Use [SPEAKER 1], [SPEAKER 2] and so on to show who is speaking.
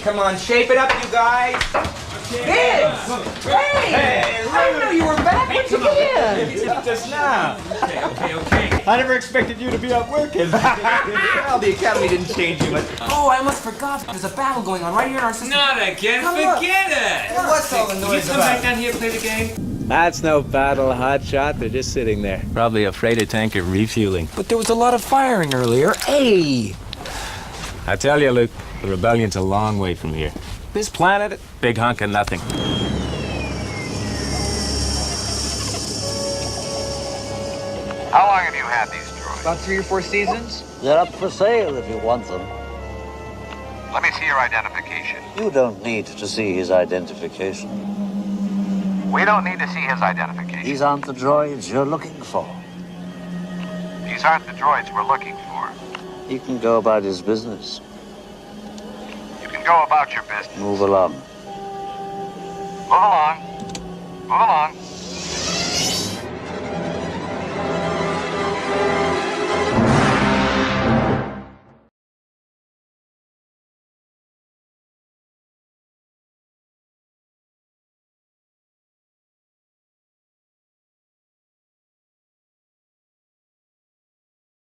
[SPEAKER 1] come on, shape it up, you guys. Kids! Hey! I didn't know you were back. Where'd you get? Just now. Okay.
[SPEAKER 2] I never expected you to be out working.
[SPEAKER 1] Well, the academy didn't change you much.
[SPEAKER 3] Oh, I almost forgot. There's a battle going on right here in our system.
[SPEAKER 4] Not again. Forget it.
[SPEAKER 1] What's all the
[SPEAKER 4] Can you
[SPEAKER 1] noise
[SPEAKER 4] come
[SPEAKER 1] about?
[SPEAKER 4] back down here and play the game?
[SPEAKER 2] That's no battle, hotshot. They're just sitting there. Probably a freighter tanker refueling.
[SPEAKER 3] But there was a lot of firing earlier. Hey!
[SPEAKER 2] I tell you, Luke, the rebellion's a long way from here. This planet, big hunk of nothing.
[SPEAKER 5] How long have you had these droids?
[SPEAKER 1] About 3 or 4 seasons?
[SPEAKER 6] They're up for sale if you want them.
[SPEAKER 5] Let me see your identification.
[SPEAKER 6] You don't need to see his identification.
[SPEAKER 5] We don't need to see his identification.
[SPEAKER 6] These aren't the droids you're looking for.
[SPEAKER 5] These aren't the droids we're looking for.
[SPEAKER 6] He can go about his business.
[SPEAKER 5] You can go about your business.
[SPEAKER 6] Move along.
[SPEAKER 5] Move along. Move along.